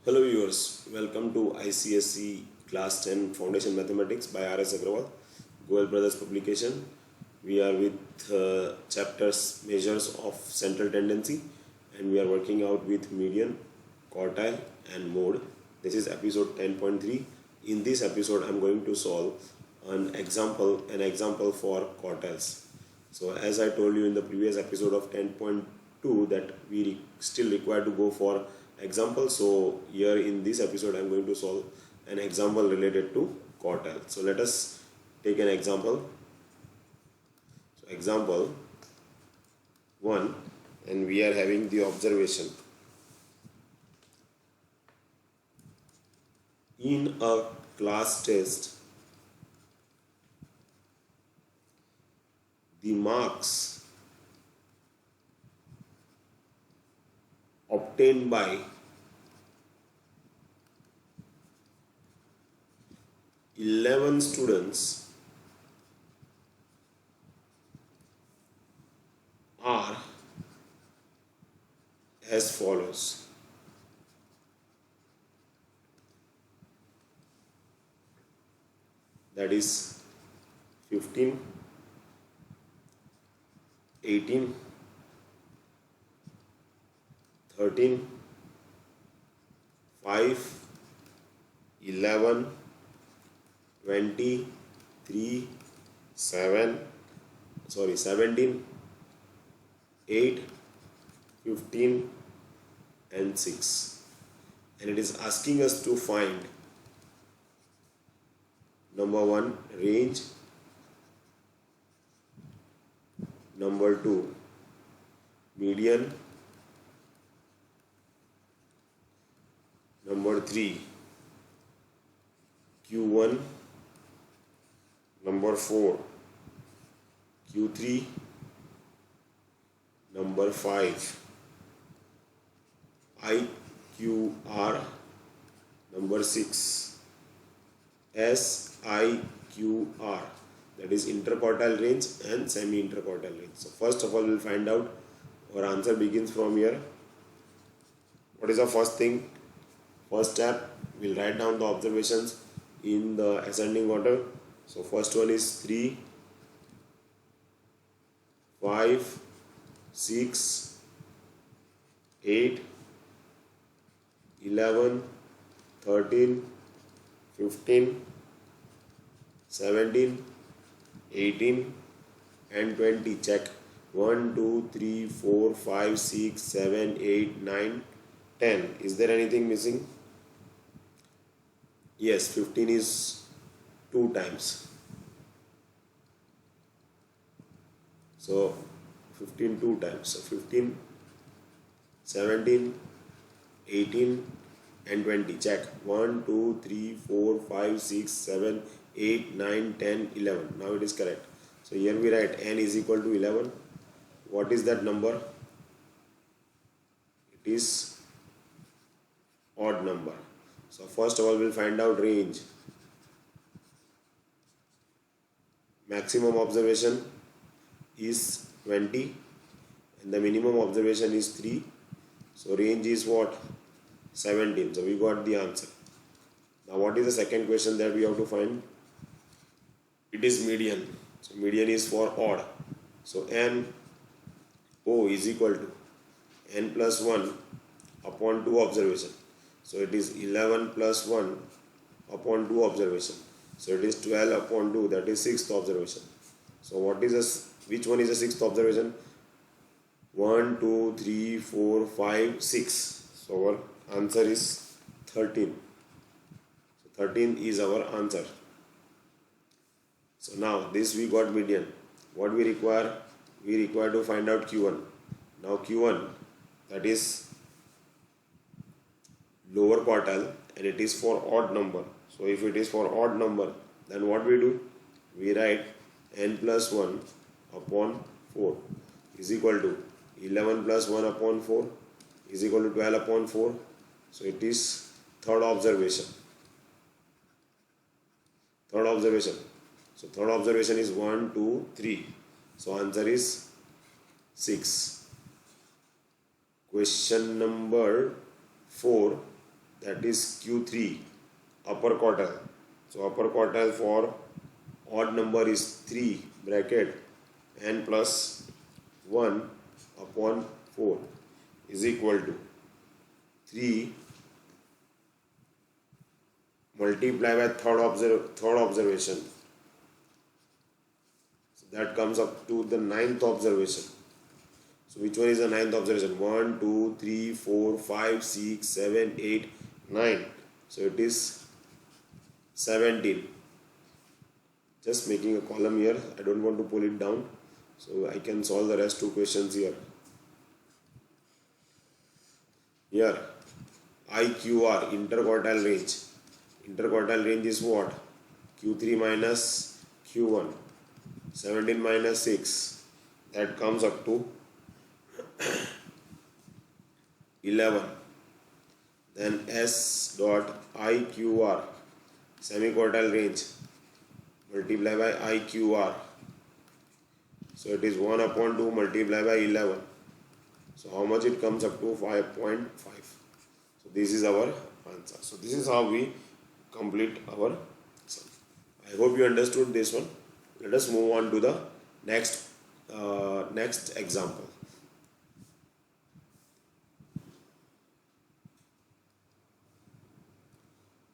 Hello viewers, welcome to ICSE Class 10 Foundation Mathematics by R.S. Agrawal, Goel Brothers publication. We are with chapters measures of central tendency and we are working out with median, quartile and mode. This is episode 10.3. In this episode I am going to solve an example for quartiles. So as I told you in the previous episode of 10.2 that we still require to go for example. So here in this episode I am going to solve an example related to quartile. So let us take an example. So example 1, and we are having the observation. In a class test, the marks obtained by 11 students are as follows. That is 15, 18, 13, 5, 11, 20, 3, 17, 8, 15 and 6. And it is asking us to find number 1 range, number 2 median, number 3 Q1, number 4 Q3, number 5 IQR, number 6 SIQR, that is interquartile range and semi-interquartile range. So first of all we'll find out, our answer begins from here. What is the first thing? First step, we'll write down the observations in the ascending order. So first one is 3, 5, 6, 8, 11, 13, 15, 17, 18 and 20. Check. 1, 2, 3, 4, 5, 6, 7, 8, 9, 10. Is there anything missing? Yes, 15 is 2 times. So 15 2 times. So 15, 17, 18 and 20. Check. 1, 2, 3, 4, 5, 6, 7, 8, 9, 10, 11. Now it is correct. So here we write n is equal to 11. What is that number? It is odd number. So first of all we'll find out range. Maximum observation is 20 and the minimum observation is 3. So range is what? 17. So we got the answer. Now what is the second question that we have to find? It is median. So median is for odd. So NO is equal to n plus 1 upon 2 observation. So it is 11 plus 1 upon 2 observation. So it is 12 upon 2, that is 6th observation. So what is this? Which one is the 6th observation? 1, 2, 3, 4, 5, 6. So our answer is 13. So 13 is our answer. So now this we got median. What we require? We require to find out Q1. Now Q1, that is lower quartile and it is for odd number. So if it is for odd number, then what we do? We write n plus 1 upon 4 is equal to 11 plus 1 upon 4 is equal to 12 upon 4. So it is third observation. Third observation. So third observation is 1, 2, 3. So answer is 6. Question number 4. that is Q3 upper quartile. So upper quartile for odd number is 3 bracket n plus 1 upon 4 is equal to 3 multiply by third observation. So that comes up to the ninth observation. So which one is the ninth observation? 1, 2, 3, 4, 5, 6, 7, 8, 9. So it is 17. Just making a column here. I don't want to pull it down. So I can solve the rest two questions here. Here, IQR, interquartile range. Interquartile range is what? Q3 minus Q1. 17 minus 6. That comes up to 11. Then S dot IQR, semi-quartile range, multiply by IQR. So it is 1 upon 2 multiplied by 11. So how much it comes up to? 5.5. So this is our answer. So this is how we complete our sum. I hope you understood this one. Let us move on to the next example.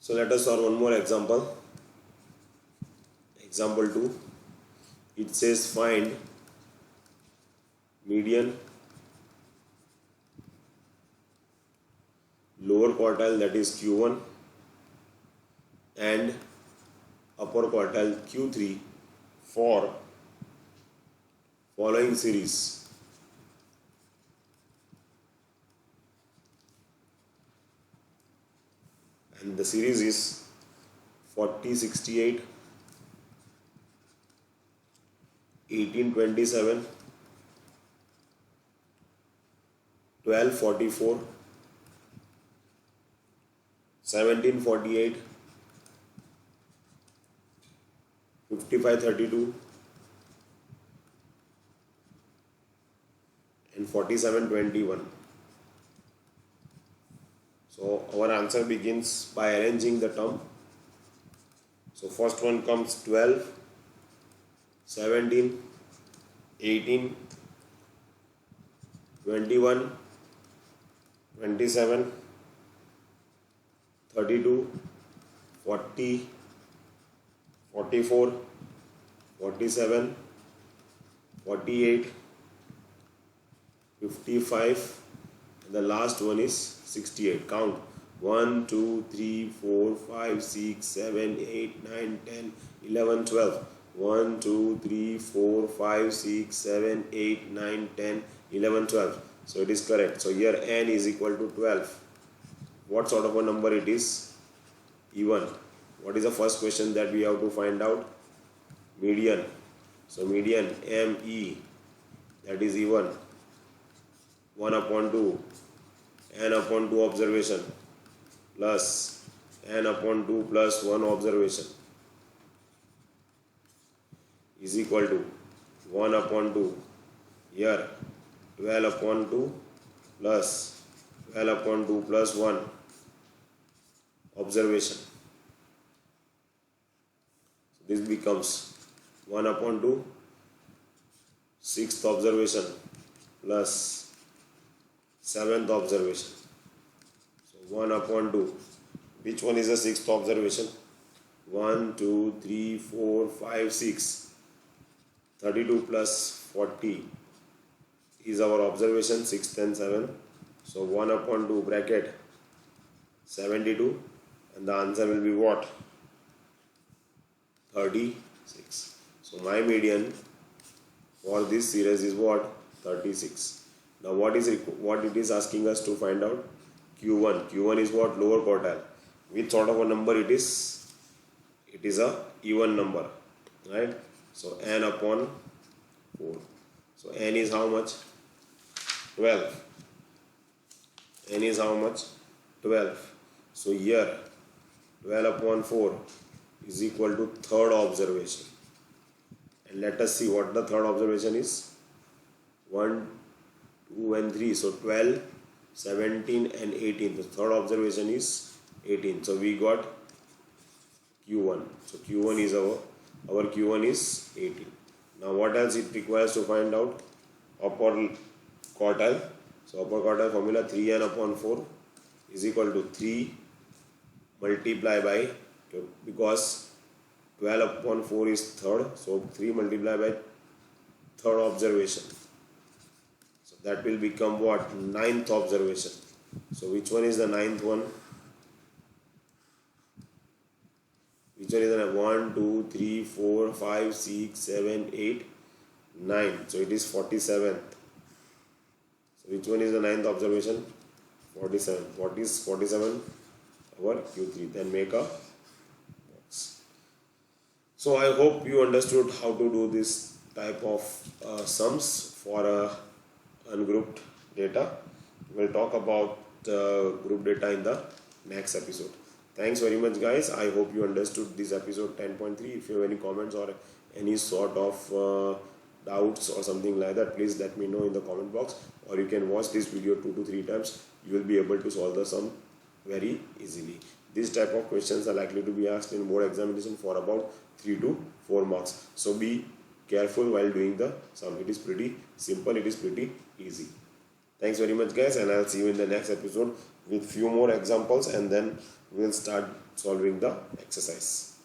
So let us solve one more example. Example 2. It says find median, lower quartile, that is Q1, and upper quartile Q3 for following series. And the series is 40, 68, 18, 27, 12, 44, 17, 48, 55, 32, and 47, 21. So our answer begins by arranging the term. So first one comes 12, 17, 18, 21, 27, 32, 40, 44, 47, 48, 55, and the last one is 68. Count 1, 2, 3, 4, 5, 6, 7, 8, 9, 10, 11, 12. 1, 2, 3, 4, 5, 6, 7, 8, 9, 10, 11, 12. So it is correct. So here n is equal to 12. What sort of a number it is? Even. What is the first question that we have to find out? Median. So median ME, that is even. 1 upon 2, n upon 2 observation plus n upon 2 plus 1 observation is equal to 1 upon 2. Here 12 upon 2 plus 12 upon 2 plus 1 observation. So this becomes 1 upon 2, 6th observation plus 7th observation. So 1 upon 2. Which one is the 6th observation? 1, 2, 3, 4, 5, 6. 32 plus 40 is our observation, 6th and 7th. So 1 upon 2 bracket 72, and the answer will be what? 36. So my median for this series is what? 36. Now what it is asking us to find out? Q1. Q1 is what? Lower quartile. Which sort of a number it is? It is a even number, right? So n upon 4. So n is how much? 12. N is how much? 12. So here 12 upon 4 is equal to third observation. And let us see what the third observation is. 1, 2 and 3. So 12, 17 and 18. The third observation is 18. So we got Q1. So Q1 is our Q1 is 18. Now what else it requires to find out upper quartile? So upper quartile formula 3n upon 4 is equal to 3 multiply by, because 12 upon 4 is third, so 3 multiply by third observation. So that will become what? Ninth observation. So which one is the ninth one? Which one is the 1, 2, 3, 4, 5, 6, 7, 8, 9. So it is 47th. So which one is the ninth observation? 47. What is 47? Our Q3. Then make a box. So I hope you understood how to do this type of sums for ungrouped data. We'll talk about group data in the next episode. Thanks very much, guys. I hope you understood this episode 10.3. If you have any comments or any sort of doubts or something like that, please let me know in the comment box, or you can watch this video 2 to 3 times. You will be able to solve the sum very easily. This type of questions are likely to be asked in board examination for about 3 to 4 marks. So be careful while doing the sum. It is pretty simple. It is pretty easy. Thanks very much, guys, and I'll see you in the next episode with few more examples, and then we'll start solving the exercise.